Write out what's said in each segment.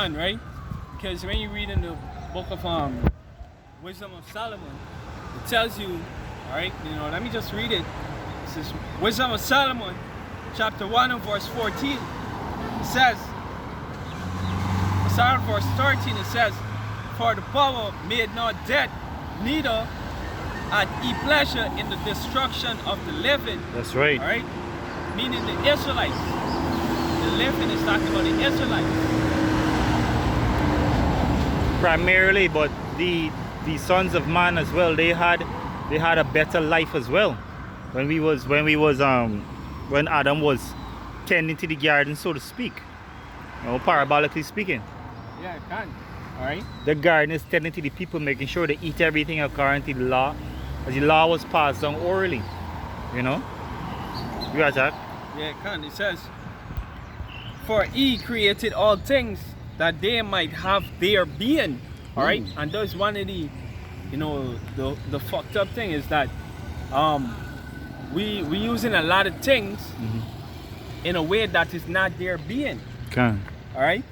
can, right? Because when you read in the book of Wisdom of Solomon, it tells you, all right, let me just read it. It says, Wisdom of Solomon, chapter 1 and verse 14. It says, starting verse 13, it says, for the power made not dead, neither had he pleasure in the destruction of the living. That's right. All right? Meaning the Israelites. The living is talking about the Israelites. Primarily, but the sons of man as well, they had a better life as well. When Adam was tending to the garden, so to speak. Parabolically speaking. Yeah, it can. Alright. The garden is tending to the people, making sure they eat everything according to the law, as the law was passed down orally. You got that? Yeah, it can. It says, for he created all things that they might have their being. Alright? And that's one of the the fucked up thing is that we using a lot of things in a way that is not their being. Okay. Alright?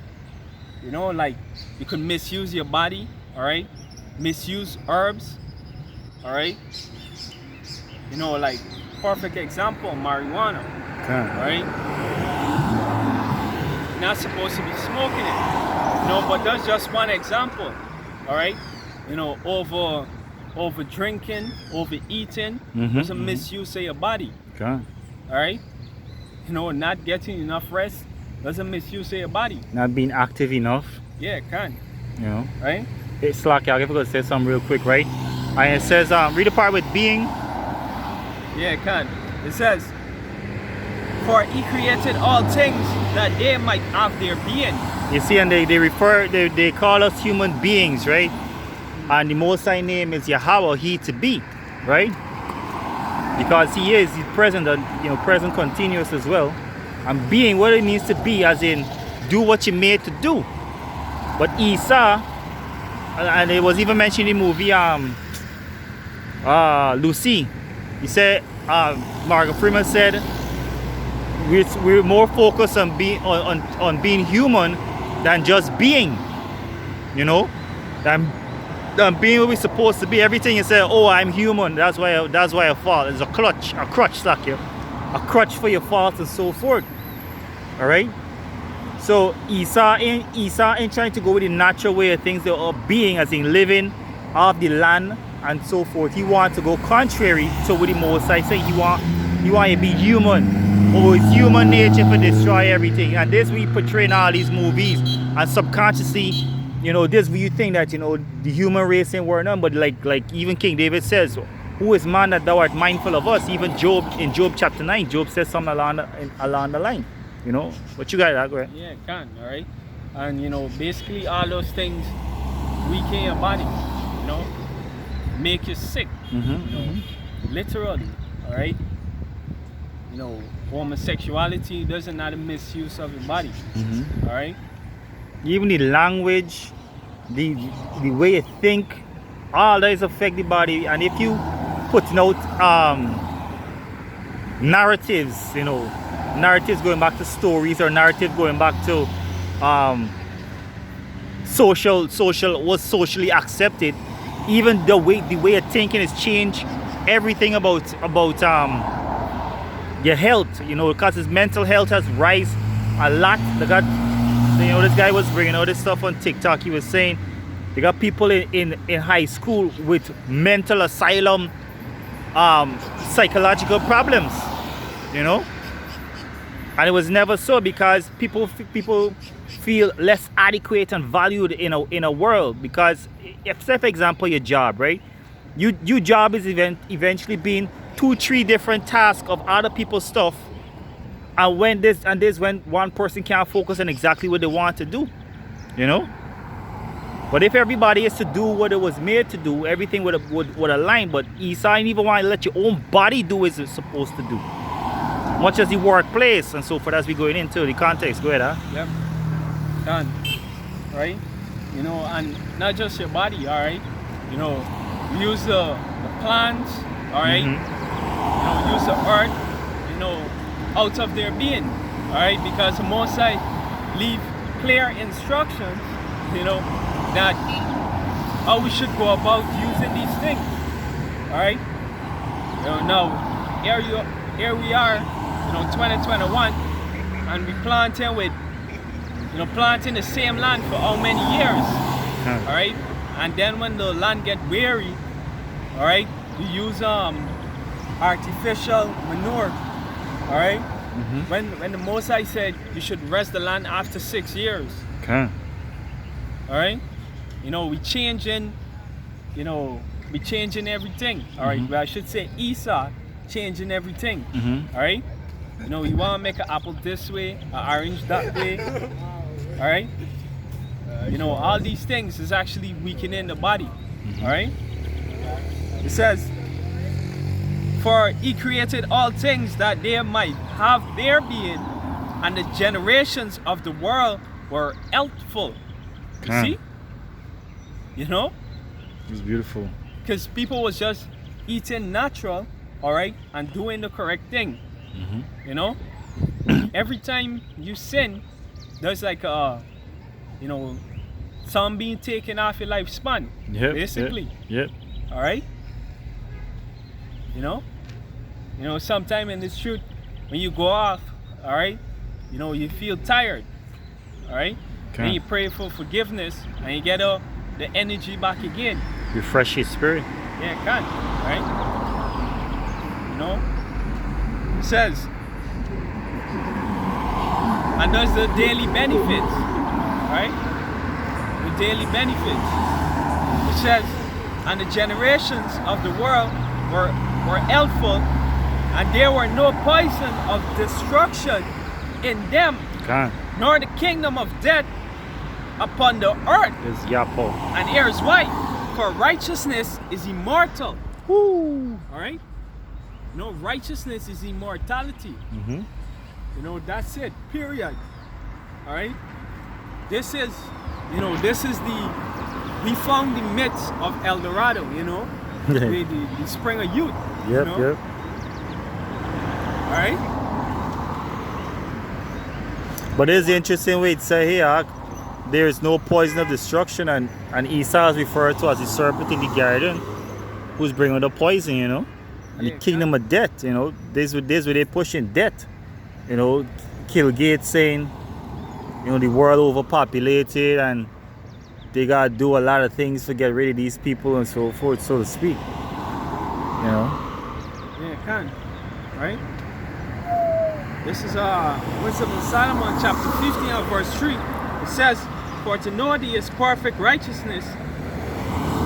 Like you could misuse your body, alright? Misuse herbs, alright? Like perfect example, marijuana. Okay. Alright? You're not supposed to be smoking it. But that's just one example. Alright? Over drinking, overeating, there's a misuse of your body. Okay. Alright? Not getting enough rest. Doesn't misuse your body. Not being active enough. Yeah, it can. Right? It's like, I forgot to say something real quick, right? And it says, read the part with being. Yeah, it can. It says, for he created all things that they might have their being. You see, and they call us human beings, right? And the Most High name is Yahweh, he to be, right? Because he's present, and present continuous as well. And being what it means to be, as in do what you're made to do. But Esau, and it was even mentioned in the movie Lucy, he said, Morgan Freeman said, we're more focused on being human than just being, than being what we're supposed to be. Everything you say, oh, I'm human, that's why I fall. It's a crutch like you. A crutch for your faults and so forth. Alright? So Esau ain't trying to go with the natural way of things, of being, as in living off the land and so forth. He wants to go contrary to what the Most High say. He want to be human. Or it's human nature to destroy everything. And this we portray in all these movies. And subconsciously, this you think that the human race ain't worth none. But like even King David says, who is man that thou art mindful of us? Even Job, in Job chapter 9, Job says something along the line. What you got that, go ahead. Yeah, it can, alright? And basically all those things weaken your body, make you sick, literally, alright? Homosexuality doesn't not a misuse of your body, alright? Even the language, the way you think, all that is affect the body. And if you putting out narratives, narratives going back to stories, or narrative going back to social was socially accepted, even the way of thinking has changed everything about your health, because his mental health has rise a lot. This guy was bringing all this stuff on TikTok. He was saying they got people in high school with mental asylum, psychological problems, and it was never so, because people feel less adequate and valued in a world. Because if, say for example, your job, right? Your job is eventually being 2-3 different tasks of other people's stuff, and when one person can't focus on exactly what they want to do, But if everybody is to do what it was made to do, everything would align. But Esau ain't even want to let your own body do what it's supposed to do, much as the workplace and so forth, as we going into the context. Go ahead, huh? Yep. Done. Right? And not just your body, alright? Use the plants, alright? Use the earth, out of their being, alright? Because the Most High leave clear instructions, you know, that how we should go about using these things. All right. You know, now here we are, you know, 2021, and we planting with, you know, planting the same land for how many years? All right. And then when the land get weary, all right, we use artificial manure. All right. When the Most High said you should rest the land after 6 years. All right. You know, we changing everything. All right. Well, I should say Esau changing everything. All right. You know, you want to make an apple this way, an orange that way. All right. You know, all these things is actually weakening the body. All right. It says, for he created all things that they might have their being, and the generations of the world were healthful. You see? You know? It's beautiful. Because people was just eating natural, all right, and doing the correct thing. You know? Every time you sin, there's like you know, some being taken off your lifespan. Basically. All right? You know, sometime in this truth, when you go off, all right, you know, you feel tired, all right, then you pray for forgiveness and you get the energy back again. Refresh your spirit. Yeah, it can, right? You know, it says, and there's the daily benefits, right? The daily benefits. It says, and the generations of the world were healthful, and there were no poison of destruction in them, nor the kingdom of death upon the earth. And here's why: for righteousness is immortal. Alright? You know, righteousness is immortality. You know, that's it, period. Alright? This is, you know, we found the myths of El Dorado, you know. the spring of youth. You know? Alright? But there's the interesting way to say here, there is no poison of destruction, and Esau is referred to as the serpent in the garden who's bringing the poison, you know, and the kingdom of death, you know. This where they pushing death, you know. Gilead saying, you know, the world overpopulated and they gotta do a lot of things to get rid of these people and so forth, so to speak. You know? Yeah, it can. Right? This is Wisdom of Solomon chapter 15 and verse 3. It says, for to know thee is perfect righteousness,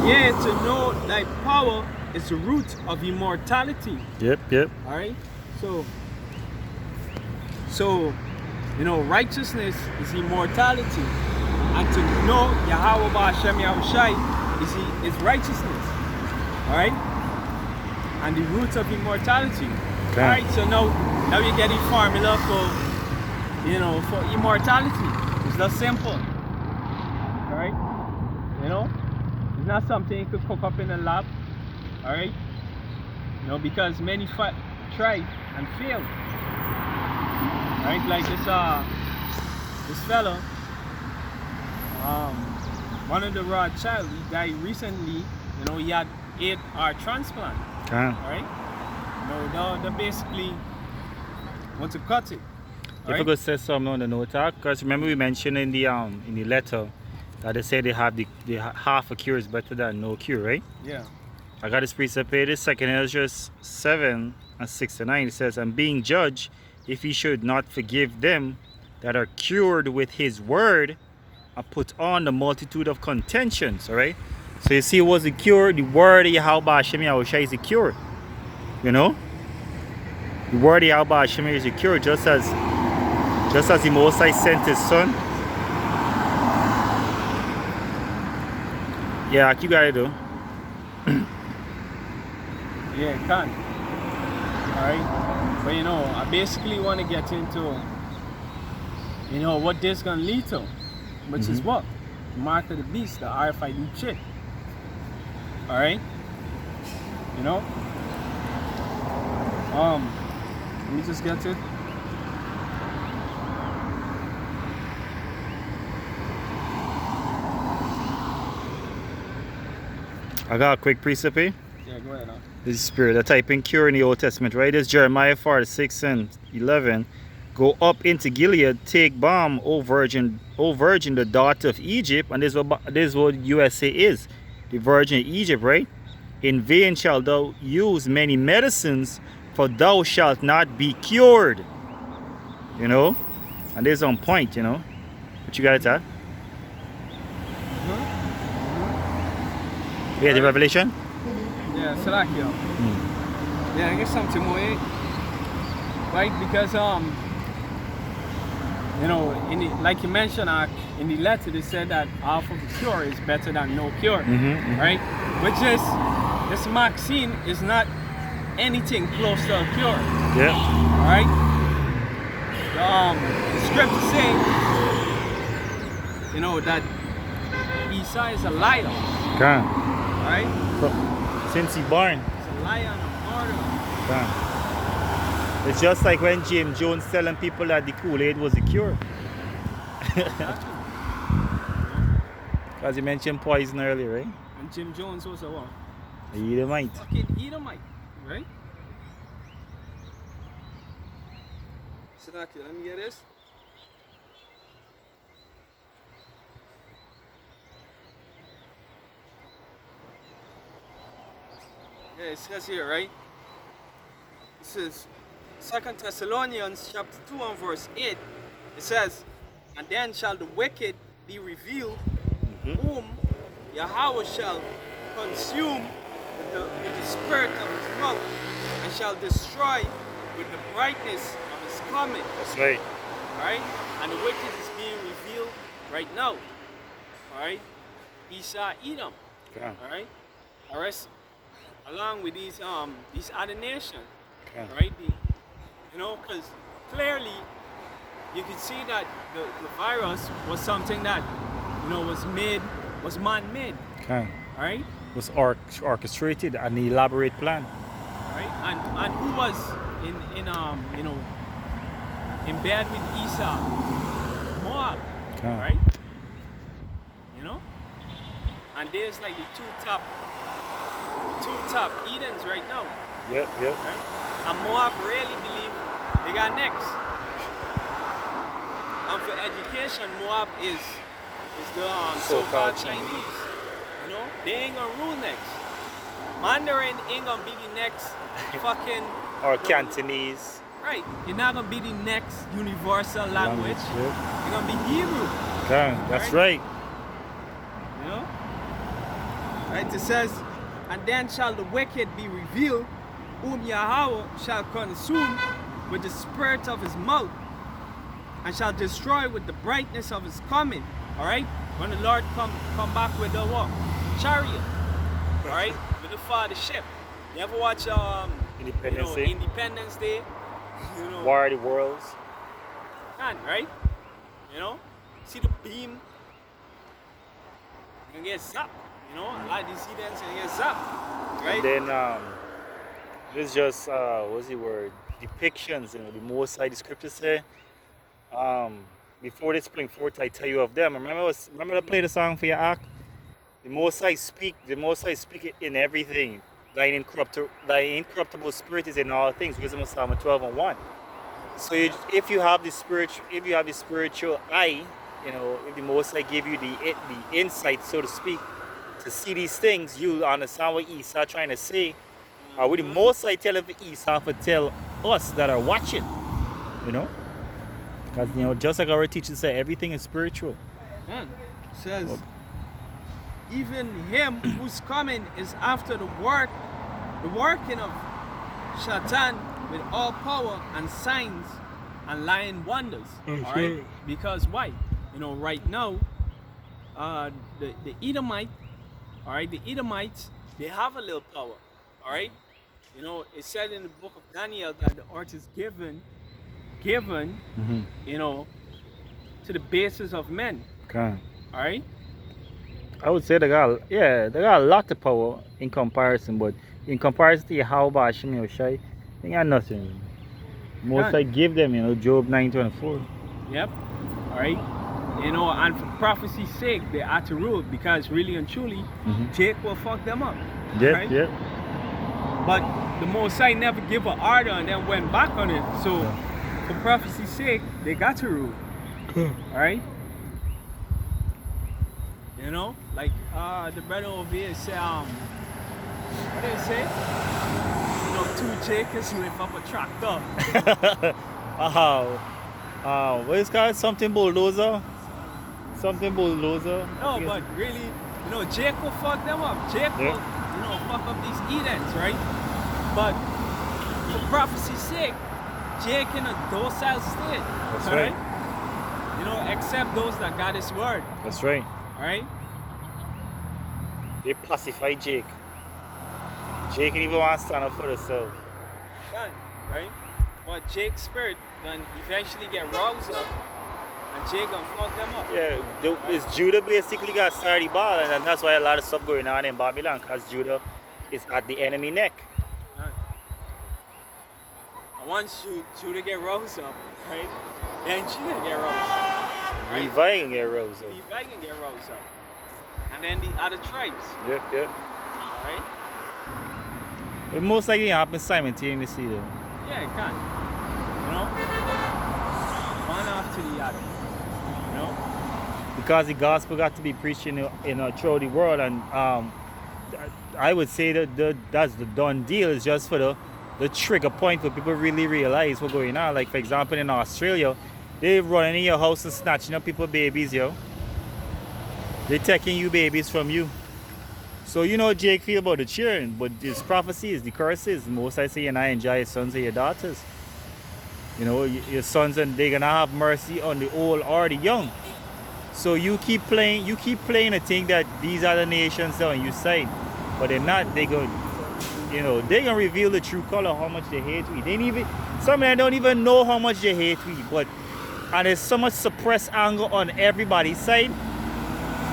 yea, to know thy power is the root of immortality. Alright? So, you know, righteousness is immortality. And to know Yahweh Ba'Hashem Yahushai is righteousness. Alright? And the root of immortality. Alright, so now you get a formula for, you know, for immortality. It's that simple. Alright? You know? It's not something you could cook up in a lab. Alright? You know, because many tried and failed. Alright, like this fellow, one of the Rothschild, he died recently. You know, he had 8 heart transplant. Alright? You know, they basically want to cut it. If I could say something on the note, because remember we mentioned in the letter that they say they have the half a cure is better than no cure, right? Yeah. I got this precept here, 2nd Ezra 7 and 6 to 9. It says, and being judged, if he should not forgive them that are cured with his word, and put on the multitude of contentions. Alright? So you see, what's the cure? The word of Yahweh Ba'Hashem Yahushai is the cure. You know? The word of Yahweh Ba'Hashem is the cure, just as the Most High sent his son. Yeah, you got it though. Yeah, it can. Alright? But you know, I basically want to get into, you know, what this gonna lead to, which is what? The mark of the beast, the RFID chip. Alright? You know? Let me just get it. I got a quick precept here. Yeah, go ahead now. This is spirit. I type in cure in the Old Testament, right? This Jeremiah 46 and 11. Go up into Gilead, take balm, O virgin, the daughter of Egypt. And this is what USA is, the virgin of Egypt, right? In vain shalt thou use many medicines, for thou shalt not be cured. You know? And this is on point, you know? What you got at that? Yeah, the revelation? Yeah, Salakia. Yeah, I guess something more, right? Because you know, like you mentioned, in the letter they said that half of a cure is better than no cure, right? Which is, this vaccine is not anything close to a cure. Yeah. All right. The scripture say, you know, that Esau is a liar. Okay. All right. So, since he born. He's a liar and a murderer. Okay. It's just like when James Jones telling people that the Kool-Aid was the cure. Because you mentioned poison earlier, right? And Jim Jones was a what? A Edomite. Fucking Edomite, right? Sadaki, let me get this. Yeah, it says here, right? It says 2 Thessalonians chapter 2 and verse 8. It says, and then shall the wicked be revealed, whom Yahweh shall consume with the spirit of his mouth, and shall destroy with the brightness of his coming. That's right. Alright? And the wicked is being revealed right now. Alright? Esau, Edom. Okay. Alright? Alright? Along with these other nations. Okay. Right? You know, because clearly you can see that the virus was something that, you know, was man-made. Okay. Right? Was orchestrated, an elaborate plan. Right? And who was in you know, in bed with Esau? Moab. Okay. Right? You know? And there's like the two top Edens right now. Yep. Right? And Moab really believe they got next. And for education, Moab is the so-called Chinese. You know, they ain't gonna rule next. Mandarin ain't gonna be the next fucking Or Cantonese. Right. You're not gonna be the next universal language. Yeah. You're gonna be Hebrew. Okay, that's right. You know? Right, it says, and then shall the wicked be revealed, whom Yahweh shall consume with the spirit of his mouth, and shall destroy with the brightness of his coming. Alright? When the Lord come back with the what? Chariot. Alright? With the fathership. You ever watch Independence Day? Independence Day? You know, War of the Worlds. man, right? You know? See the beam? You can get zapped. You know, a lot of these students can get zapped. Right? And then this is just what's the word? Depictions, you know, the most High the scriptures say. Before they spring forth, I tell you of them. Remember I played the song for your act? The most I speak it in everything. Thy incorruptible spirit is in all things. Wisdom of Psalm 12 and 1. So if you have the spiritual eye, you know, if the Most High give you the insight, so to speak, to see these things, you understand what Esau trying to say. Or with the Most High telling Esau to tell us that are watching, you know? Because, you know, just like our teachers say, everything is spiritual. Man, says, even him whose coming is after the working of Shaitan with all power and signs and lying wonders. All right? Because why? You know, right now, the Edomite, all right, the Edomites, they have a little power. All right? You know, it said in the book of Daniel that the earth is given, you know, to the basis of men. Okay. All right? I would say they got a lot of power in comparison, but in comparison to how Hashem Yoshai, they got nothing. Most I give them, you know, Job 9:24. Yep. All right. You know, and for prophecy's sake, they had to rule because really and truly, Jake will fuck them up. Yeah, right? yeah. But the Most High never give an order and then went back on it. So, for prophecy's sake, they got to rule. Alright? You know, like the brother over here say, what did he say? You know, 2 Jacobs lift up a tractor. What is it called? Something bulldozer? Something bulldozer? No, but really, you know, Jake will fuck them up. Jake will, you know, fuck up these Edens, right? But for prophecy's sake, Jake in a docile state. That's right. You know, except those that got his word. That's right. Alright? They pacify Jake. Jake can even want to stand up for himself. Done, right? But Jake's spirit then eventually get roused up and Jake gonna fuck them up. Yeah, it's Judah basically got started ball, and that's why a lot of stuff going on in Babylon, because Judah is at the enemy neck. Done. And once Judah get roused up, right? Then Judah get roused up. Right? Levi can get roused up. Levi can get roused up. And then the other tribes. Yep. Right? It most likely happens simultaneously though. Yeah, it can. You know? One after the other. You know? Because the gospel got to be preached in throughout the world, and I would say that that's the done deal. It's just for the trigger point where people really realize what's going on. Like for example in Australia, they running in your house and snatching up people's babies, yo. They taking you babies from you. So you know Jake feel about the children, but his prophecies, the curses, most I say, and I enjoy your sons and your daughters. You know, your sons, and they're gonna have mercy on the old or the young. So you keep playing and think that these are the nations that are on your side, but they're not. They go, you know, they're gonna reveal the true color, how much they hate we. Some of them don't even know how much they hate we, and there's so much suppressed anger on everybody's side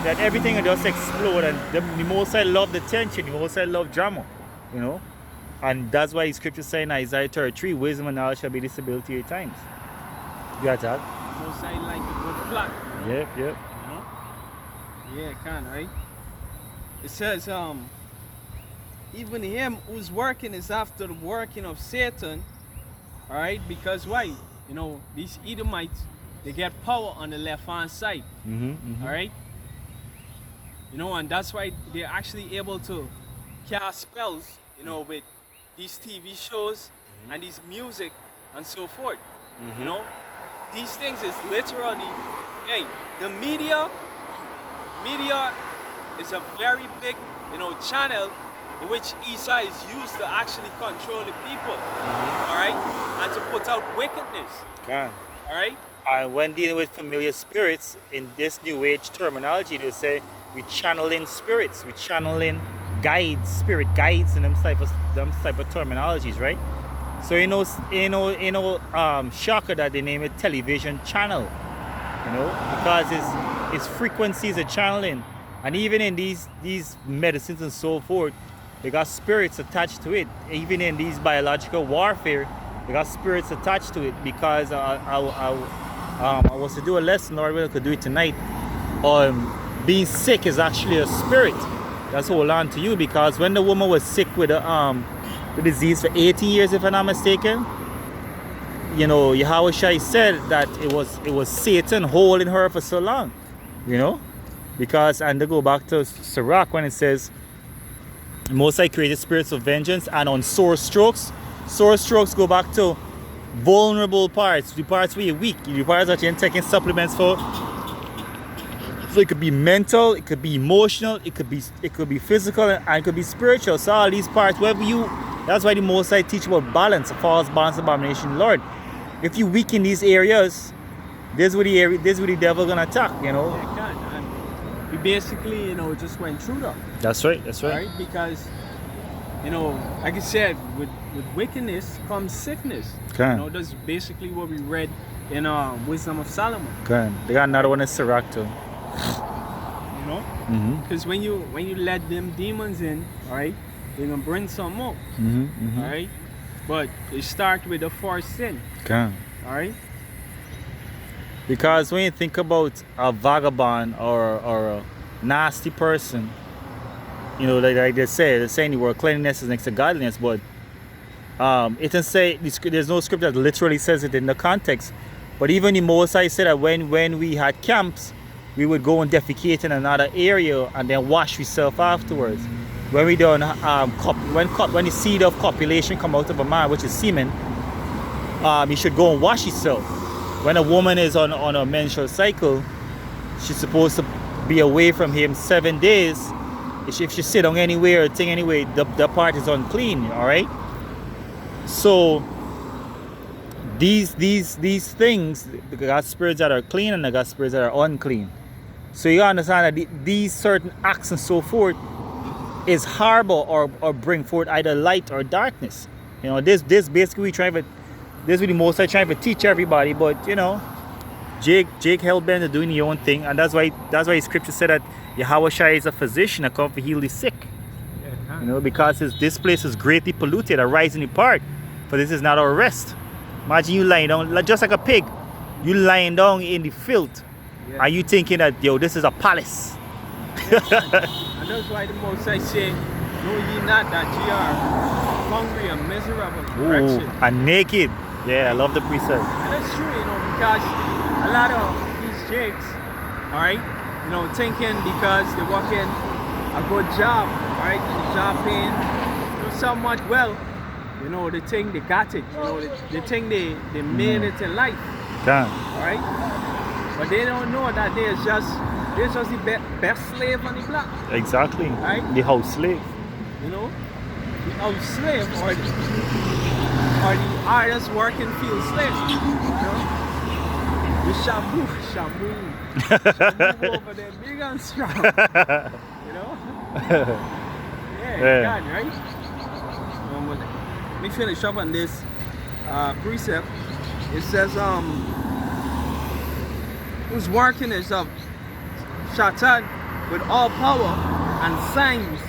that everything will just explode, and the Most High love the tension, the Most High love drama, you know. And that's why the scripture saying in Isaiah 33, wisdom and knowledge shall be disability at times. You got that? Most High like a good plot. Yep. You know? Yeah, it can, right? It says, even him who's working is after the working of Satan, alright? Because why? You know, these Edomites, they get power on the left hand side. Alright? You know, and that's why they're actually able to cast spells, you know, with these TV shows and these music and so forth. You know, these things is literally, hey, the media is a very big, you know, channel in which Esau is used to actually control the people, all right, and to put out wickedness. All right. And when dealing with familiar spirits in this new age terminology, they say we channel in spirits, we channel in guides, spirit guides, and them type of terminologies, right? So shocker that they name it television channel, you know, because its frequencies are channeling, and even in these medicines and so forth, they got spirits attached to it. Even in these biological warfare, they got spirits attached to it. Because I was to do a lesson, or I could do it tonight. Being sick is actually a spirit that's hold on to you, because when the woman was sick with the disease for 80 years, if I'm not mistaken, you know, Yahweh said that it was Satan holding her for so long, you know, because, and to go back to Sirach when it says, Most High created spirits of vengeance, and on sore strokes go back to vulnerable parts, the parts where you're weak, the parts that you're taking supplements for. So it could be mental, it could be emotional, it could be physical, and it could be spiritual. So all these parts, that's why the Most High teach about balance, a false balance, abomination, Lord. If you weaken these areas, this is where the devil gonna attack, you know. Yeah, it can. And we basically, you know, just went through that. That's right. Right? Because, you know, like I said, with wickedness comes sickness. Okay. You know, that's basically what we read in Wisdom of Solomon. Okay. They got another one in Sirach too. You know? Because when you let them demons in, alright, they're gonna bring some more. Alright? But it starts with the first sin. Okay. Alright? Because when you think about a vagabond or a nasty person, you know, like they say, they're saying the word cleanliness is next to godliness, but it doesn't say, there's no scripture that literally says it in the context. But even the Most High said that when we had camps, we would go and defecate in another area and then wash ourselves afterwards. When we done when the seed of copulation come out of a man, which is semen, you should go and wash yourself. When a woman is on a menstrual cycle, she's supposed to be away from him 7 days. If she sit on anywhere or thing anyway, the part is unclean. All right. So these things, the God spirits that are clean and the God spirits that are unclean. So you understand that these certain acts and so forth is harbor or bring forth either light or darkness. You know, this basically this is the Most I trying to teach everybody, but you know, Jake hellbent is doing your own thing, and that's why scripture said that Yahweh is a physician that come to heal the sick. You know, because this place is greatly polluted, arising apart, for this is not our rest. Imagine you lying down, just like a pig, you lying down in the filth, and you thinking that, yo, this is a palace. And that's why the Most I say, know ye not that ye are hungry and miserable, and naked. Yeah, I love the precept. And that's true, you know, because a lot of these jakes, alright, you know, thinking because they're working a good job, alright, and the job paying, you know, somewhat well, you know, they think they got it, you know, they think they made it in life. Alright? But they don't know that they're just the best slave on the block. Exactly. Right? The house slave. You know? The house slave or the artist working field slave. You know? The shamu over there, big and strong. You know? Yeah. God, right? Let me finish up on this precept. It says, whose working is of Shatad with all power and signs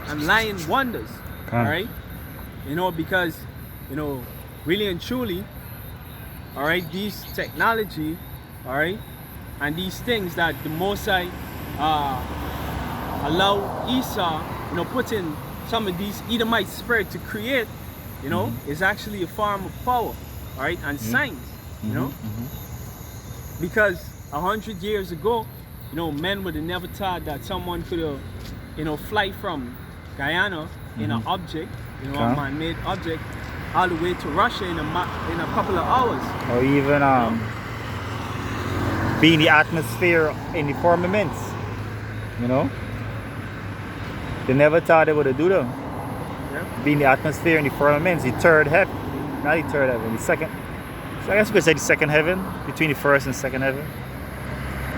and lying wonders. Alright? You know, because, you know, really and truly, alright, these technology, alright, and these things that the Mosai allow Esau, you know, put in some of these Edomite spirit to create, you know, is actually a form of power, alright, and signs, you know, because 100 years ago, you know, men would have never thought that someone could have, you know, fly from Guyana in an object, you know, a man-made object, all the way to Russia in a couple of hours. Or even be in the atmosphere in the firmaments, you know. They never thought they would have do that. Yeah. Be in the atmosphere in the firmaments, the third heaven, not the third heaven, the second. So I guess we could say the second heaven, between the first and second heaven.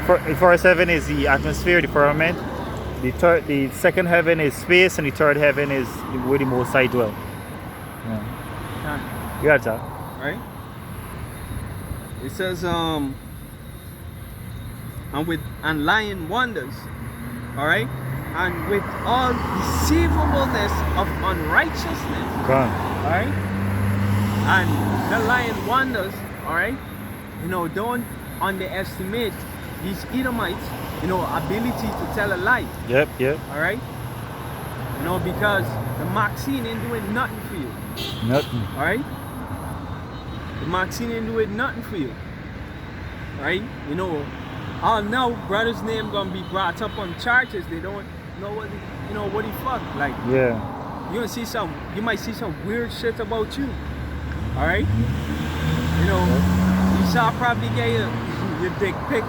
The first heaven is the atmosphere, the firmament. The second heaven is space, and the third heaven is where the Most High dwell. Yeah. You got that, right? It says, and lying wonders, all right, and with all deceivableness of unrighteousness, all right, and the lying wonders, all right, you know, don't underestimate these Edomites, you know, ability to tell a lie. Yep. All right, you know, because the Maxine ain't doing nothing for you. Nothing. All right, the Maxine ain't doing nothing for you. Right, you know, all now brother's name gonna be brought up on charges. They don't know what he fuck like. Yeah. You might see some weird shit about you. All right, you know, Esau probably get your dick pic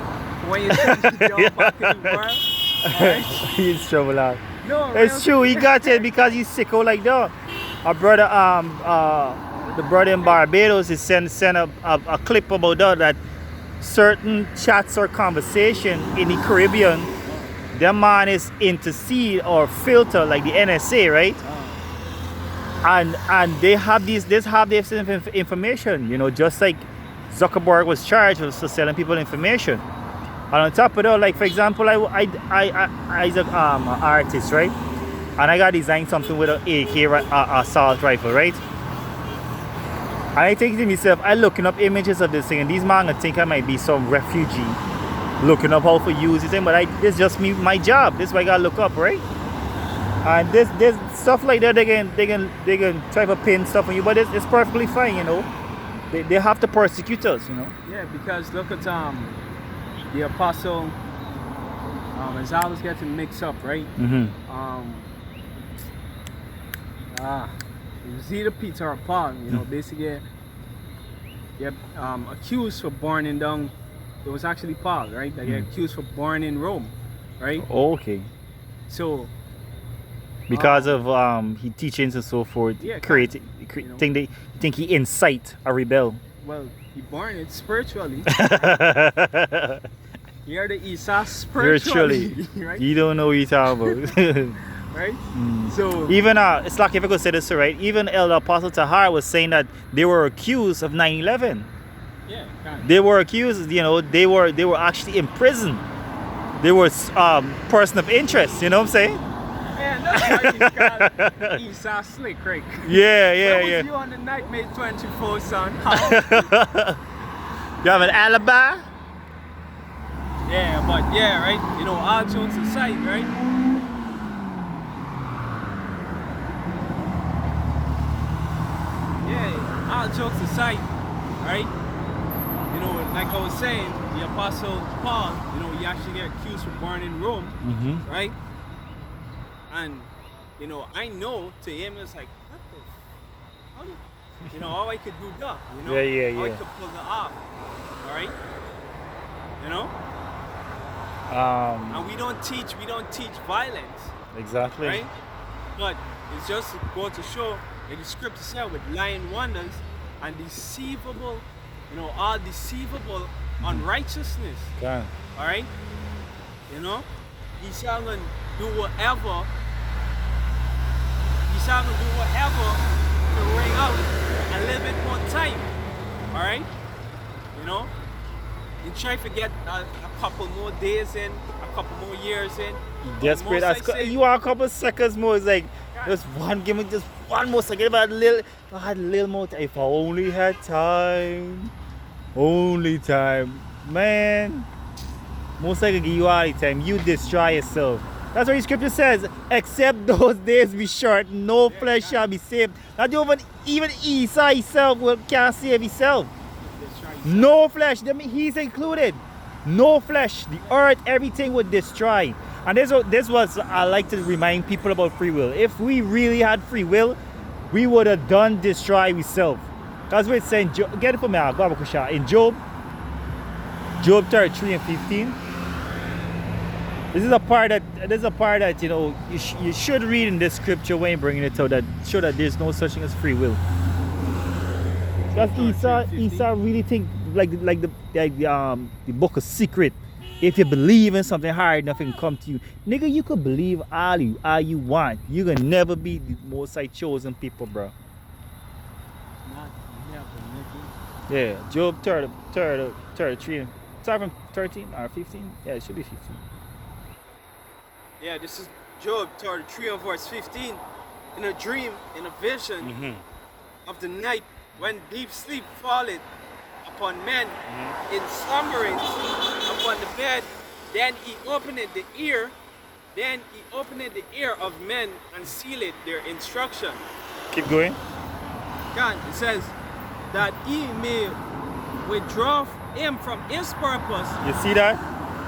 when you send your back in the world. All right, He's trouble out. no, It's true. He got it because he's sicko like that. Our brother, the brother in Barbados, is send a clip about that certain chats or conversation in the Caribbean. Their man is intercede or filter like the NSA, right? And they have this information, you know, just like Zuckerberg was charged with selling people information. And on top of that, like for example, I an artist, right? And I got designed something with an AK assault rifle, right? I think to myself, I looking up images of this thing, and these man I think I might be some refugee looking up how to use this thing, but this just me my job. This is what I gotta look up, right? And there's stuff like that they can try to pin stuff on you, but it's perfectly fine, you know. They have to persecute us, you know. Yeah, because look at the apostle. It's always getting mixed up, right? Mm-hmm. It was either Peter or Paul, you know. Basically, yeah, accused for burning down. It was actually Paul, right? That get accused for burning Rome, right? Okay. So because of he teachings and so forth, yeah, you know. think he incite a rebel. Well, he burned it spiritually. You're the Esau spiritually, right? You don't know what you're talking about. Right? So even it's like if I could say this, right? Even Elder Apostle Tahar was saying that they were accused of 9/11. Yeah, kind of. They were accused, you know, they were actually in prison. They were person of interest, you know what I'm saying? Man, that's why he's called Esau Slick, right? Yeah. Where was you on the night, May 24th, son? You have an alibi? Yeah, but yeah, right? You know, all jokes aside, right? Yeah, all jokes aside, right? You know, like I was saying, the Apostle Paul, you know, he actually got accused for burning Rome, right? And, you know, I know to him it's like, what the? How do you know, all I could do that, you know? How I could pull it off, all right? You know? And we don't teach violence. Exactly. Right? But it's just to go to show that the scripture said with lying wonders and deceivable, you know, all deceivable unrighteousness. Okay. Alright? You know? He's not gonna do whatever. He's not gonna do whatever to ring out a little bit more time. Alright? You know? You try to get a couple more days in, a couple more years in. Desperate as you are a couple seconds more. It's like give me just one more second. About a little more time. If I only had time. Only time. Man. Most likely give you all the time. You destroy yourself. That's what the scripture says. Except those days be short, no flesh shall be saved. Not even Esau himself can't save himself. No flesh, he's included. No flesh, the earth, everything would destroy. And this was I like to remind people about free will. If we really had free will, we would have done destroy ourselves. That's what it's saying. Get it for me, in Job 33 and 15. This is a part that you know you should read in this scripture when you're bringing it out, that show that there's no such thing as free will. Because Esau really think like the book of secret. If you believe in something hard, nothing come to you. Nigga, you could believe all you want. You can never be the most chosen people, bro. Yeah, Job 33. Start from 13 or 15? Yeah, it should be 15. Yeah, this is Job 33 and verse 15. In a dream, in a vision of the night, when deep sleep falleth upon men in slumbering upon the bed, then he opened the ear of men and sealed their instruction. Keep going. God, it says that he may withdraw him from his purpose. You see that?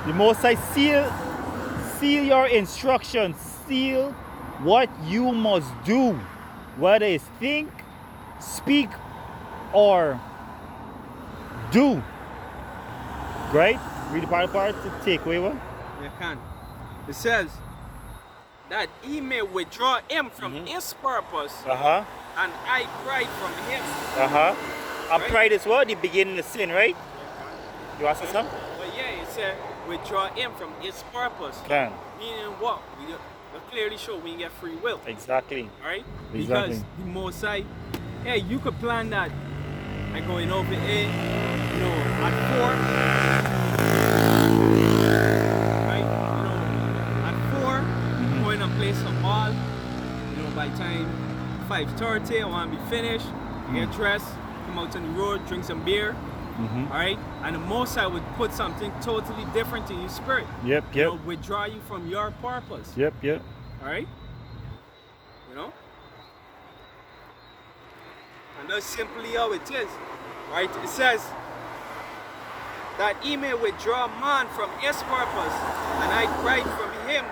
The Most High seal your instructions, seal what you must do, whether it's think, speak, or do. Right? Read the part to take away one. You can. It says that he may withdraw him from his purpose, and I cried from him. And pride is what? The beginning of sin, right? You ask us something? But yeah, it said withdraw him from his purpose. Can. Meaning what? We clearly show we get free will. Exactly. Alright? Exactly. Because the Most High, hey, you could plan that. Like going over here, you know, at 4. Right? You know, at 4, going to play some ball. You know, by time 5:30, I want to be finished. Get dressed, come out on the road, drink some beer, all right? And the Most High would put something totally different in your spirit. Yep, You know, yep. withdraw you from your purpose. Yep, yep. All right? You know? And that's simply how it is. Right? It says that he may withdraw man from his purpose, and I cried from him.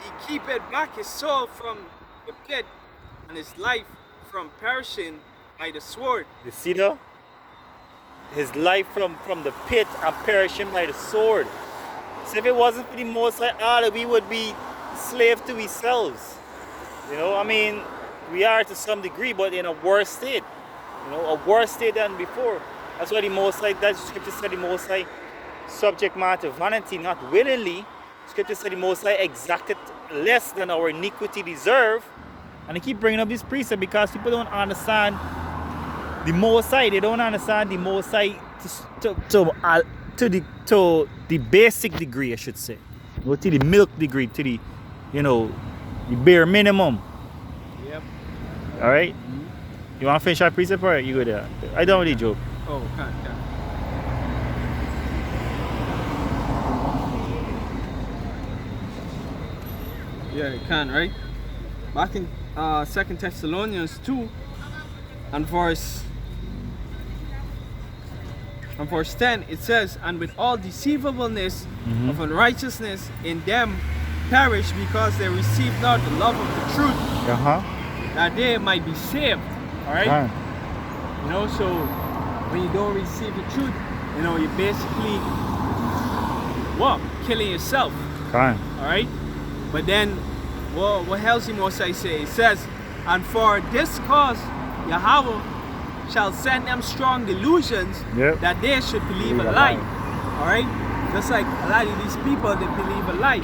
He keepeth back his soul from the pit, and his life from perishing by the sword. You see that? His life from the pit and perishing by the sword. So if it wasn't for the Most High Allah, we would be slaves to ourselves. You know, I mean, we are to some degree, but in a worse state. You know, a worse state than before. That's why the Most High, that scripture said the Most High subject matter vanity, not willingly. Scripture said the Most High exacted less than our iniquity deserve. And they keep bringing up this precept because people don't understand the Most High. They don't understand the Most High to the basic degree, I should say. Or to the milk degree, to the, you know, the bare minimum. Yep. All right? You want to finish our precept or you go there? I don't really joke. Oh, can't. Yeah, you can, right? Back in 2 Thessalonians 2 and verse 10, it says, and with all deceivableness of unrighteousness in them perish, because they receive not the love of the truth, that they might be saved. All right? You know, so when you don't receive the truth, you know, you're basically what? Killing yourself. All right? But then what else the Most High say? It says, and for this cause Yahweh shall send them strong delusions that they should believe a lie. All right? Just like a lot of these people, they believe a lie.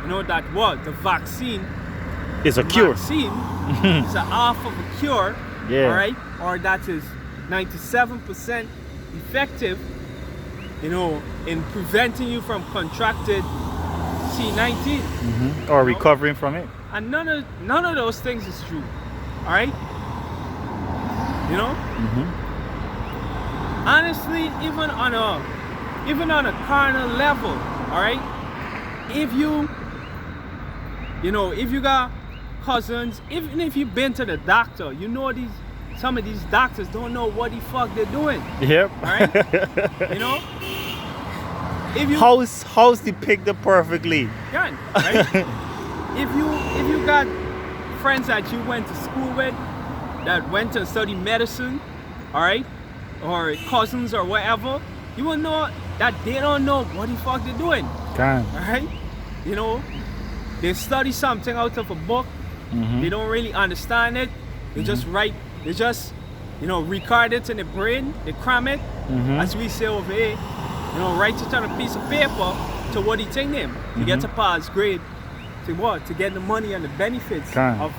You know that what? The vaccine is a cure. Vaccine is a half of a cure. Yeah. All right? Or that is 97% effective, you know, in preventing you from contracted C-19. Or recovering from it. And none of those things is true. All right? You know? Honestly, even on a carnal level, all right? If you got cousins, even if you've been to the doctor, you know some of these doctors don't know what the fuck they're doing. Yep. All right? You know? If you house depicted perfectly. Right? if you got friends that you went to school with that went to study medicine, all right, or cousins or whatever, you will know that they don't know what the fuck they're doing. All right? You know, they study something out of a book. They don't really understand it. They just write. They just, you know, record it in the brain. They cram it, as we say over here. You know, write it on a piece of paper to what he think them to get a pass grade, to what? To get the money and the benefits of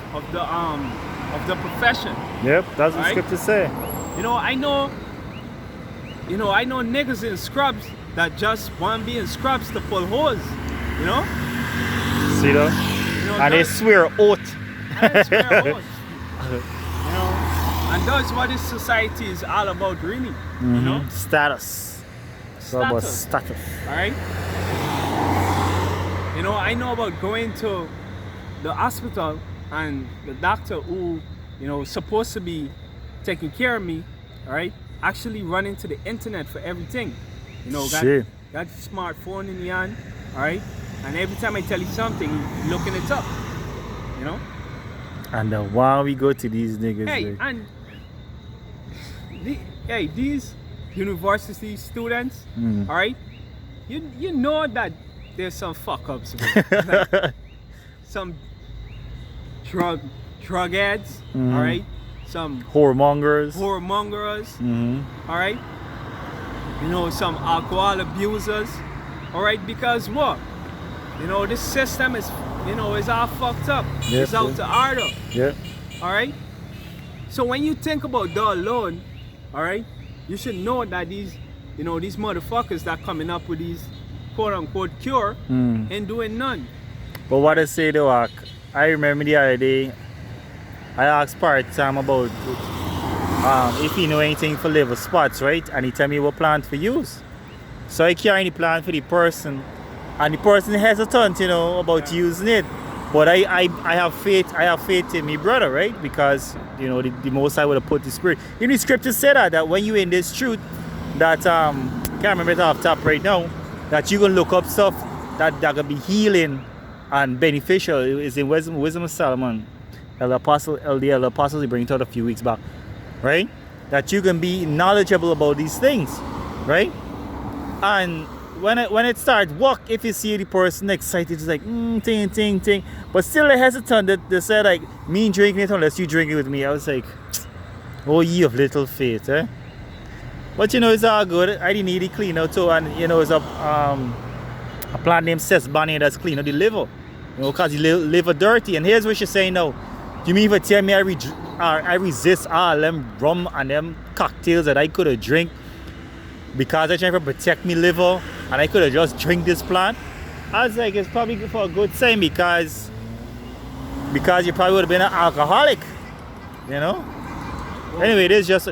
the profession. Yep, that's what scripture say. You know, I know niggas in scrubs that just want to be in scrubs to pull hoes. You know? See that? You know, and they swear oath. You know, and that's what this society is all about, really. You know? Status. Status. All right? You know, I know about going to the hospital and the doctor who, you know, supposed to be taking care of me, all right, actually running to the internet for everything. You know, got a smartphone in the hand, all right? And every time I tell you something, you're looking it up, you know? And why we go to these niggas? Hey, and these university students, all right, you know that there's some fuck ups, like some drug ads, all right, some whoremongers, all right, you know, some alcohol abusers, all right, because what, you know, this system is, you know, is all fucked up. It's out to order. All right. So when you think about that alone, all right, you should know that these, you know, these motherfuckers that coming up with these quote unquote cure ain't doing none. But what I say though, I remember the other day I asked part time about if he know anything for liver spots, right? And he tell me what plant for use. So I carry the plant for the person, and the person hesitant, you know, about using it. But I have faith in me brother, right? Because you know the Most High would have put the spirit. You know the scripture said that when you in this truth, that can't remember it off top right now, that you gonna look up stuff that gonna be healing and beneficial. It's in Wisdom of Solomon. The elder apostles he bring it out a few weeks back, right? That you can be knowledgeable about these things, right? And when it starts work, if you see the person excited, it's like ting, but still they hesitant. They said like me drinking it unless you drink it with me. I was like, oh ye of little faith, eh? But you know it's all good. I didn't need it clean out too, and you know it's a plant named Sesbania that's clean out the liver, you know, cause the liver dirty. And here's what she's saying now. You mean if you tell me I resist all them rum and them cocktails that I could have drink because I trying to protect me liver and I could have just drink this plant? I was like, it's probably good for a good sign because you probably would have been an alcoholic, you know. Anyway, this just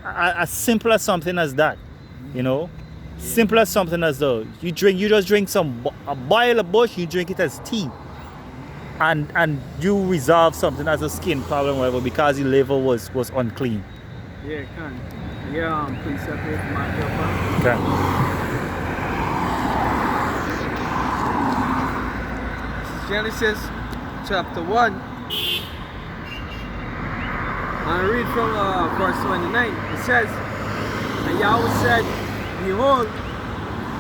as simple as something as that, you know. Simple as something as though you just drink a boil of bush, you drink it as tea. And you resolve something as a skin problem, whatever, because the liver was unclean. Yeah, it can. Yeah, please separate from my helper. Okay. This is Genesis chapter 1. I read from verse 29. It says, and Yahweh said, behold,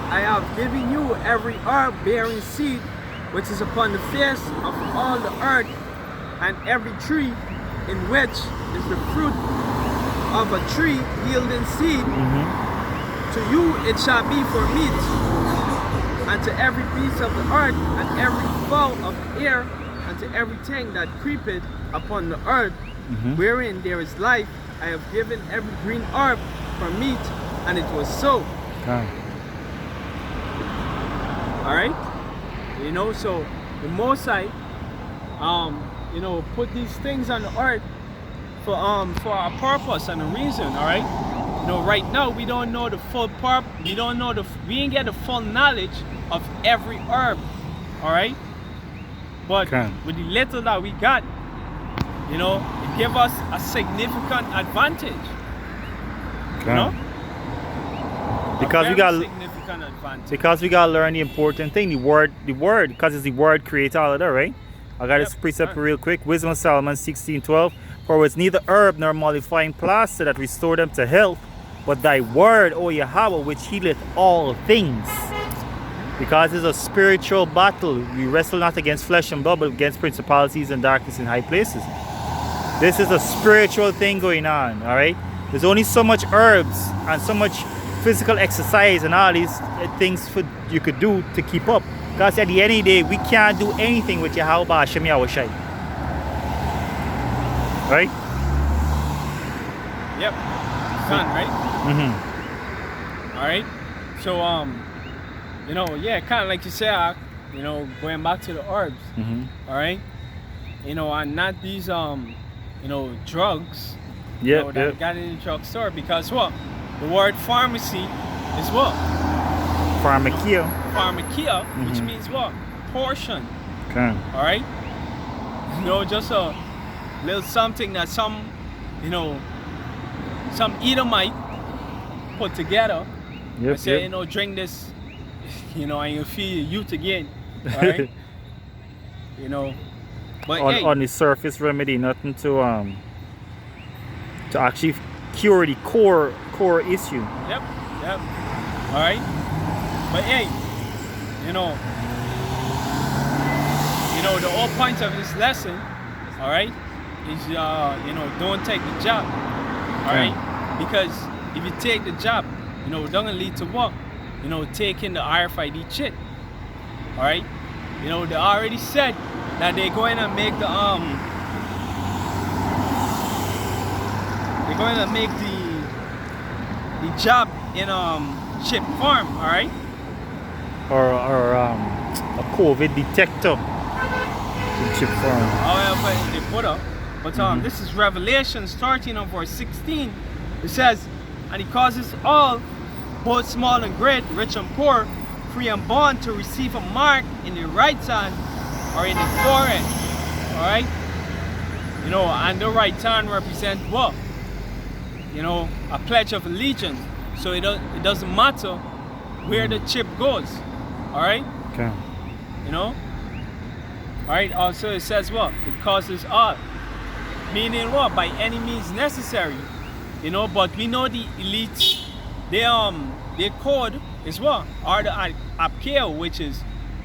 I have given you every herb bearing seed which is upon the face of all the earth, and every tree in which is the fruit of a tree yielding seed. To you it shall be for meat, and to every beast of the earth, and every fowl of the air, and to everything that creepeth upon the earth, wherein there is life, I have given every green herb for meat, and it was so. Alright? You know, so the Most High, you know, put these things on the earth for a purpose and a reason, all right? You know, right now we don't know the full we ain't get the full knowledge of every herb, all right? But with the little that we got, you know, it give us a significant advantage, you know? Because we gotta learn the important thing, the word, because it's the word create all of that, right? I got this precept real quick. Wisdom of Solomon 16:12. For it's neither herb nor mollifying plaster that restore them to health, but thy word, O Yahweh, which healeth all things. Because it's a spiritual battle. We wrestle not against flesh and blood, but against principalities and darkness in high places. This is a spiritual thing going on, all right? There's only so much herbs and so much physical exercise and all these things you could do to keep up. Because at the end of the day, we can't do anything with Yahweh Hashem Yahweh Shai. Right? Yep. Fun, right? Alright. So you know, yeah, kinda like you said, you know, going back to the herbs. Alright? You know, and not these you know, drugs that got in the drugstore, because what? The word pharmacy is what? Pharmakia. Pharmakia, which means what? Portion. Okay. Alright? You know, just a little something that some, you know, some Edomite put together. And say, you know, drink this, you know, and you'll feel your youth again. Alright? You know. But on the surface remedy, nothing to actually cure the core issue. Yep. Alright? But hey, you know, the whole point of this lesson, alright, is you know, don't take the job. Alright? Because if you take the job, you know, it's gonna lead to what? You know, taking the RFID chip. Alright? You know, they already said that they're going to make the job in chip form, alright? Or a COVID detector in chip form. However, they put up, But this is Revelation starting on verse 16. It says, and he causes all, both small and great, rich and poor, free and bond, to receive a mark in the right hand or in the forehead. Alright? You know, and the right hand represents what? You know, a pledge of allegiance. So it doesn't matter where the chip goes. Alright? Okay. You know? Alright, also it says what? It causes all. Meaning what? By any means necessary. You know, but we know the elites, their code is what? Order of chaos, which is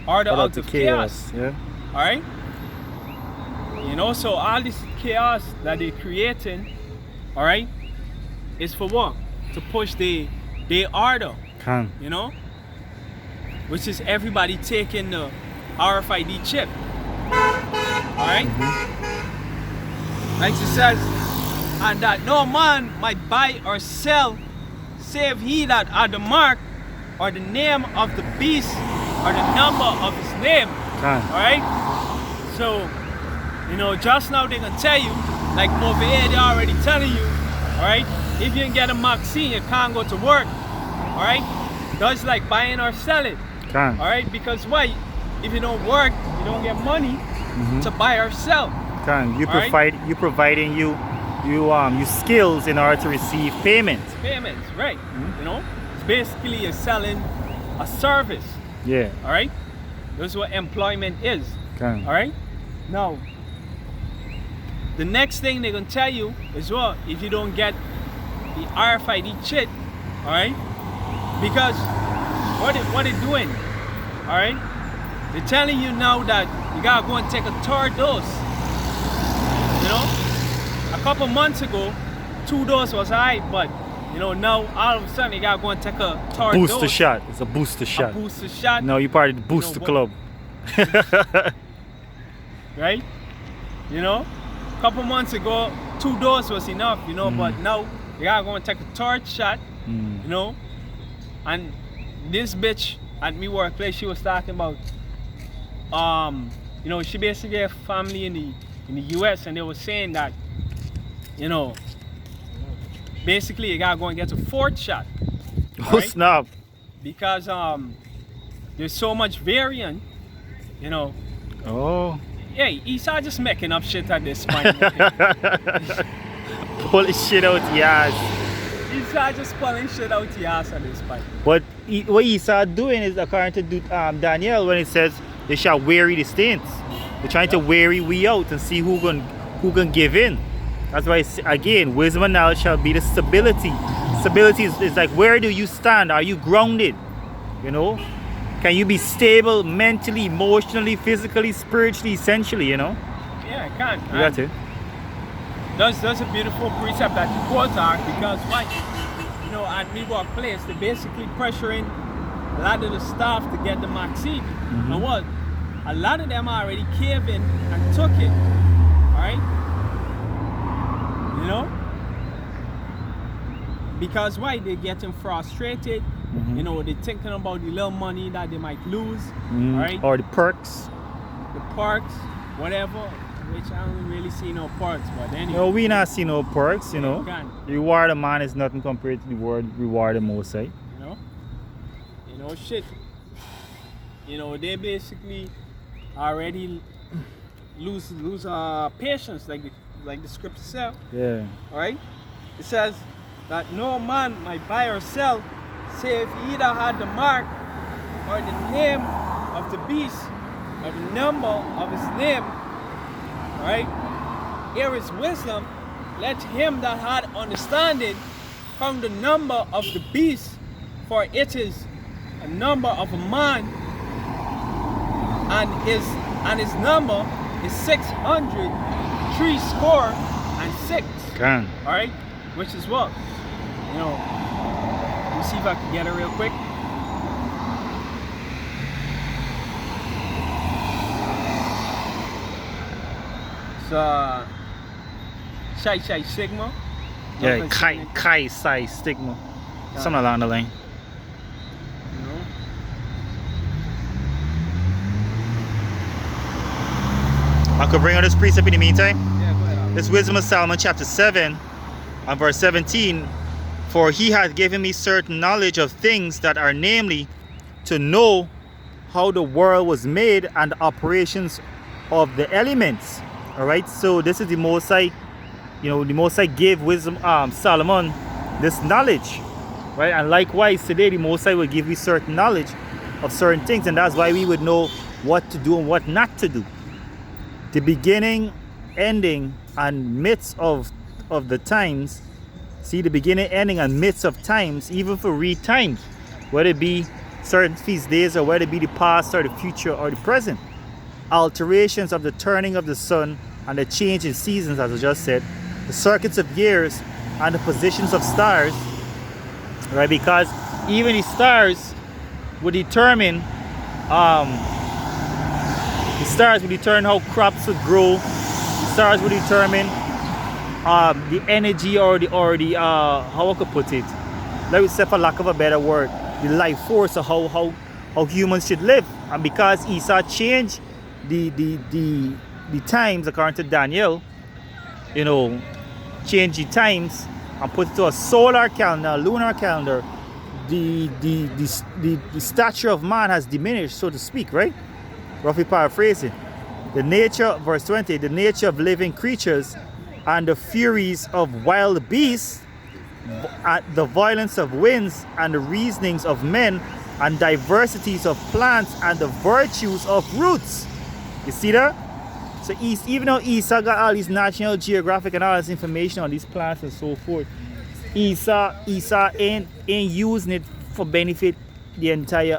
order out of chaos. Yeah. Alright? You know, so all this chaos that they're creating, alright, is for what? To push the order. You know? Which is everybody taking the RFID chip. Alright? Like it says, and that no man might buy or sell save he that had the mark or the name of the beast or the number of his name. Alright? So, you know, just now they can tell you, like over here they're already telling you, alright, if you can get a vaccine, you can't go to work. Alright? That's like buying or selling. Alright? Because why? If you don't work, you don't get money to buy or sell. You providing you skills in order to receive payments. Payments, right. You know? It's basically you're selling a service. Yeah. Alright? That's what employment is. Alright? Now, the next thing they're gonna tell you is what? If you don't get the RFID chip, alright? Because what they're doing, alright? They're telling you now that you gotta go and take a third dose. You know? A couple months ago, 2 doses was high, but you know, now all of a sudden you gotta go and take a third dose. Booster shot. It's a booster shot. A booster shot. No, you're part of the booster club. Right? You know? A couple months ago, 2 doses was enough, you know, but now you gotta go and take a third shot, you know? And this bitch at me workplace, she was talking about, you know, she basically had family in the US, and they were saying that, you know, basically you gotta go and get a 4th shot. Oh, right? Snap. Because there's so much variant, you know. Oh. Hey, he's just making up shit at this point. Pulling shit out the ass. He's just pulling shit out the ass at this point. But what Esau doing is, according to Daniel, when it says they shall weary the saints, they're trying to weary we out and see who can give in. That's why, again, wisdom and knowledge shall be the stability. Stability is like, where do you stand? Are you grounded? You know? Can you be stable mentally, emotionally, physically, spiritually, essentially, you know? Yeah, I can. That's it. That's a beautiful precept that you quote on, because why? You know, at me workplace, they're basically pressuring a lot of the staff to get the vaccine. And what? A lot of them already caved in and took it. Alright? You know? Because why? They're getting frustrated. You know, they're thinking about the little money that they might lose. Right? Or the perks. The perks, whatever. Which I don't really see no perks, but anyway. No, we not see no perks, you know. You reward a man is nothing compared to the word reward the most, right? You know, shit. You know, they basically already lose patience, like the scripture says. Yeah. Alright? It says that no man might buy or sell, save he either had the mark or the name of the beast or the number of his name. Alright? Here is wisdom. Let him that had understanding count the number of the beast, for it is a number of a man, and his number is 666. Alright? Which is what? You know, let me see if I can get it real quick. So, Chi Sigma. Yeah, Chi Psi Stigma. Something along the line. You know? I could bring on this precept in the meantime. Yeah, go ahead. This Wisdom of Solomon chapter 7 and verse 17. For he hath given me certain knowledge of things that are, namely, to know how the world was made and the operations of the elements. All right, so this is the Most High, the Most High gave wisdom, Solomon, this knowledge, right? And likewise today, the Most High will give you certain knowledge of certain things, and that's why we would know what to do and what not to do. The beginning, ending, and midst of the times. See, the beginning, ending, and midst of times, even for read times, whether it be certain feast days or whether it be the past or the future or the present. Alterations of the turning of the sun and the change in seasons, as I just said, the circuits of years and the positions of stars, right? Because even the stars would determine how crops would grow. The stars would determine the energy or the how I could put it, let me say, for lack of a better word, the life force of how humans should live. And because Esau changed the times according to Daniel, change the times and put it to a solar calendar, a lunar calendar, the stature of man has diminished, so to speak, right? Roughly paraphrasing. The nature, verse 20, the nature of living creatures and the furies of wild beasts, the violence of winds and the reasonings of men and diversities of plants and the virtues of roots. You see that? So even though Esau got all these National Geographic and all this information on these plants and so forth, Esau ain't using it for benefit the entire